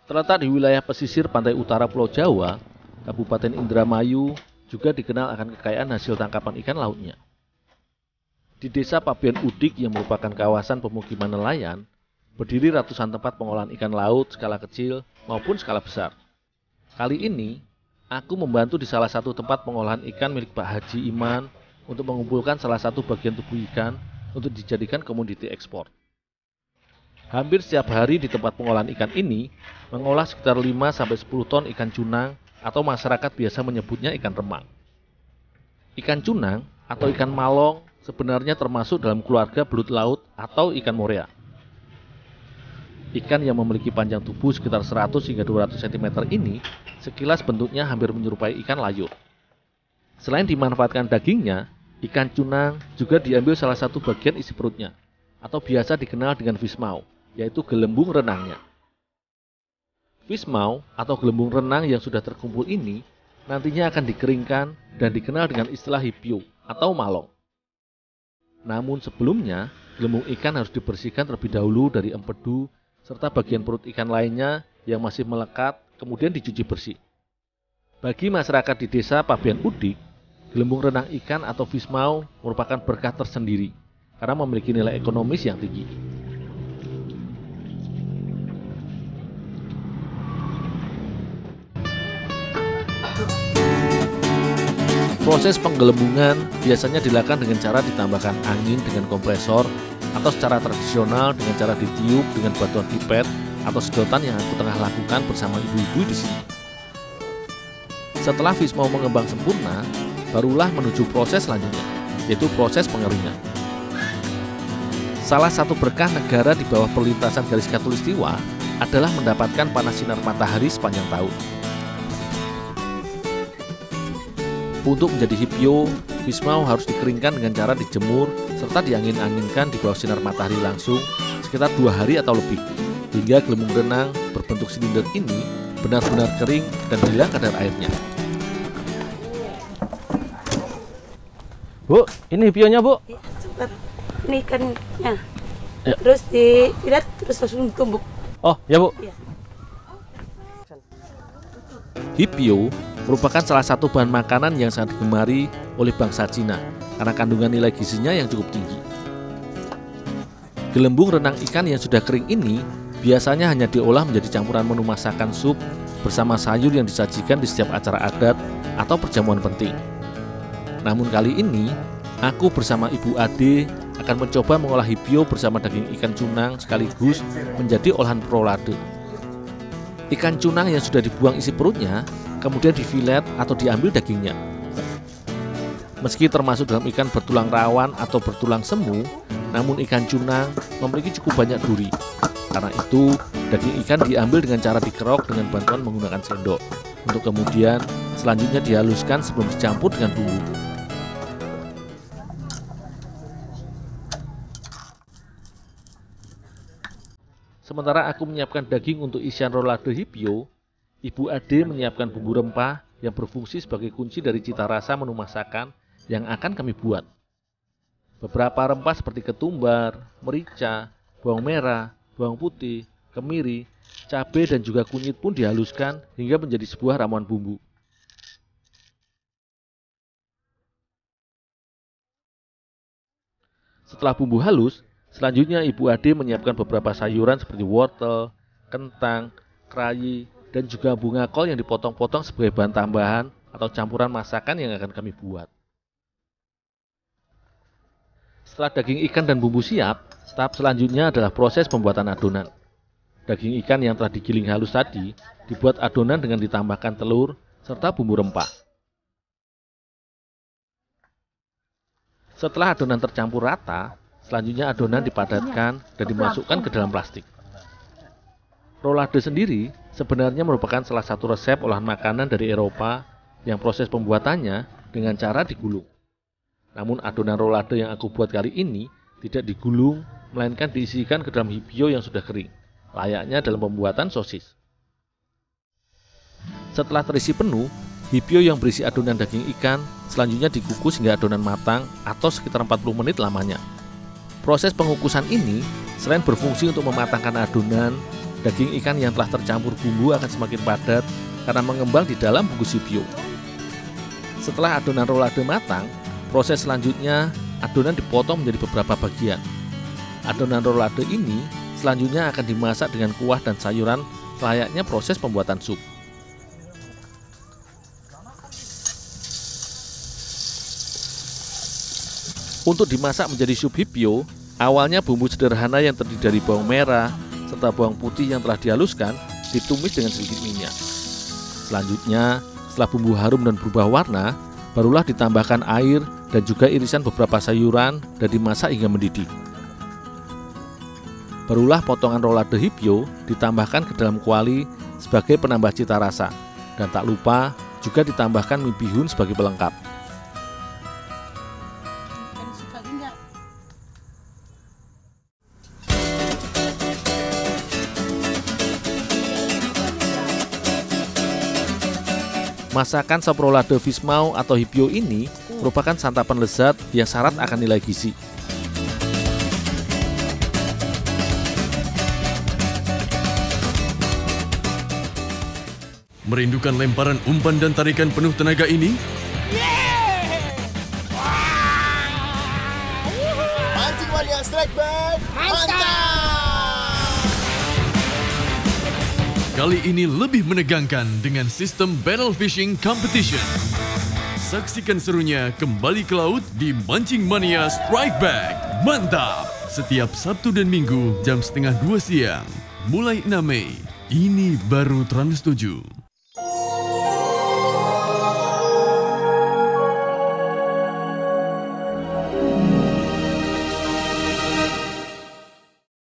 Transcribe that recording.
Terletak di wilayah pesisir pantai utara Pulau Jawa, Kabupaten Indramayu juga dikenal akan kekayaan hasil tangkapan ikan lautnya. Di Desa Pabean Udik yang merupakan kawasan pemukiman nelayan, berdiri ratusan tempat pengolahan ikan laut skala kecil maupun skala besar. Kali ini, aku membantu di salah satu tempat pengolahan ikan milik Pak Haji Iman untuk mengumpulkan salah satu bagian tubuh ikan untuk dijadikan komoditi ekspor. Hampir setiap hari di tempat pengolahan ikan ini mengolah sekitar 5-10 ton ikan cunang atau masyarakat biasa menyebutnya ikan remang. Ikan cunang atau ikan malong sebenarnya termasuk dalam keluarga belut laut atau ikan morea. Ikan yang memiliki panjang tubuh sekitar 100 hingga 200 cm ini sekilas bentuknya hampir menyerupai ikan layur. Selain dimanfaatkan dagingnya, ikan cunang juga diambil salah satu bagian isi perutnya atau biasa dikenal dengan fishmaw, yaitu gelembung renangnya. Fishmaw atau gelembung renang yang sudah terkumpul ini nantinya akan dikeringkan dan dikenal dengan istilah hipio atau malong. Namun sebelumnya, gelembung ikan harus dibersihkan terlebih dahulu dari empedu serta bagian perut ikan lainnya yang masih melekat, kemudian dicuci bersih. Bagi masyarakat di Desa Pabean Udik, gelembung renang ikan atau fishmaw merupakan berkah tersendiri karena memiliki nilai ekonomis yang tinggi. Proses penggelembungan biasanya dilakukan dengan cara ditambahkan angin dengan kompresor atau secara tradisional dengan cara ditiup dengan bantuan pipet atau sedotan yang aku tengah lakukan bersama ibu-ibu di sini. Setelah fishmaw mengembang sempurna, barulah menuju proses selanjutnya, yaitu proses pengeringan. Salah satu berkah negara di bawah perlintasan garis khatulistiwa adalah mendapatkan panas sinar matahari sepanjang tahun. Untuk menjadi hipio, fishmaw harus dikeringkan dengan cara dijemur serta diangin-anginkan di bawah sinar matahari langsung sekitar 2 hari atau lebih, hingga gelembung renang berbentuk silinder ini benar-benar kering dan hilang kadar airnya. Bu, ini hipionya, Bu. Ya, cepat. Ini ikannya. Ya. Terus dilihat terus langsung tumbuk. Oh, ya, Bu. Ya. Hipio merupakan salah satu bahan makanan yang sangat digemari oleh bangsa Cina karena kandungan nilai gizinya yang cukup tinggi. Gelembung renang ikan yang sudah kering ini biasanya hanya diolah menjadi campuran menu masakan sup bersama sayur yang disajikan di setiap acara adat atau perjamuan penting. Namun kali ini, aku bersama Ibu Ade akan mencoba mengolah hipio bersama daging ikan cunang sekaligus menjadi olahan rolade. Ikan cunang yang sudah dibuang isi perutnya kemudian difilet atau diambil dagingnya. Meski termasuk dalam ikan bertulang rawan atau bertulang semu, namun ikan cunang memiliki cukup banyak duri. Karena itu, daging ikan diambil dengan cara dikerok dengan bantuan menggunakan sendok, untuk kemudian selanjutnya dihaluskan sebelum dicampur dengan bumbu. Sementara aku menyiapkan daging untuk isian rolade hipio, Ibu Ade menyiapkan bumbu rempah yang berfungsi sebagai kunci dari cita rasa menu masakan yang akan kami buat. Beberapa rempah seperti ketumbar, merica, bawang merah, bawang putih, kemiri, cabai dan juga kunyit pun dihaluskan hingga menjadi sebuah ramuan bumbu. Setelah bumbu halus, selanjutnya Ibu Ade menyiapkan beberapa sayuran seperti wortel, kentang, kerayi, dan juga bunga kol yang dipotong-potong sebagai bahan tambahan atau campuran masakan yang akan kami buat. Setelah daging ikan dan bumbu siap, tahap selanjutnya adalah proses pembuatan adonan. Daging ikan yang telah digiling halus tadi dibuat adonan dengan ditambahkan telur serta bumbu rempah. Setelah adonan tercampur rata, selanjutnya adonan dipadatkan dan dimasukkan ke dalam plastik. Rolade sendiri sebenarnya merupakan salah satu resep olahan makanan dari Eropa yang proses pembuatannya dengan cara digulung. Namun adonan rolade yang aku buat kali ini tidak digulung, melainkan diisikan ke dalam hipio yang sudah kering, layaknya dalam pembuatan sosis. Setelah terisi penuh, hipio yang berisi adonan daging ikan selanjutnya dikukus hingga adonan matang atau sekitar 40 menit lamanya. Proses pengukusan ini selain berfungsi untuk mematangkan adonan, Daging ikan yang telah tercampur bumbu akan semakin padat karena mengembang di dalam bungkus hipio. Setelah adonan rolade matang, proses selanjutnya adonan dipotong menjadi beberapa bagian. Adonan rolade ini selanjutnya akan dimasak dengan kuah dan sayuran layaknya proses pembuatan sup. Untuk dimasak menjadi sup hipio, awalnya bumbu sederhana yang terdiri dari bawang merah serta bawang putih yang telah dihaluskan ditumis dengan sedikit minyak. Selanjutnya, setelah bumbu harum dan berubah warna, barulah ditambahkan air dan juga irisan beberapa sayuran dan dimasak hingga mendidih. Barulah potongan rolade hipio ditambahkan ke dalam kuali sebagai penambah cita rasa, dan tak lupa juga ditambahkan mie bihun sebagai pelengkap. Masakan sop rolade fismau atau hipio ini merupakan santapan lezat yang syarat akan nilai gizi. Merindukan lemparan umpan dan tarikan penuh tenaga ini? Mancing Mania Strike Back, mantap! Kali ini lebih menegangkan dengan sistem Battle Fishing Competition. Saksikan serunya kembali ke laut di Mancing Mania Strike Back. Mantap! Setiap Sabtu dan Minggu jam 1:30 siang. Mulai 6 Mei. Ini baru Trans 7.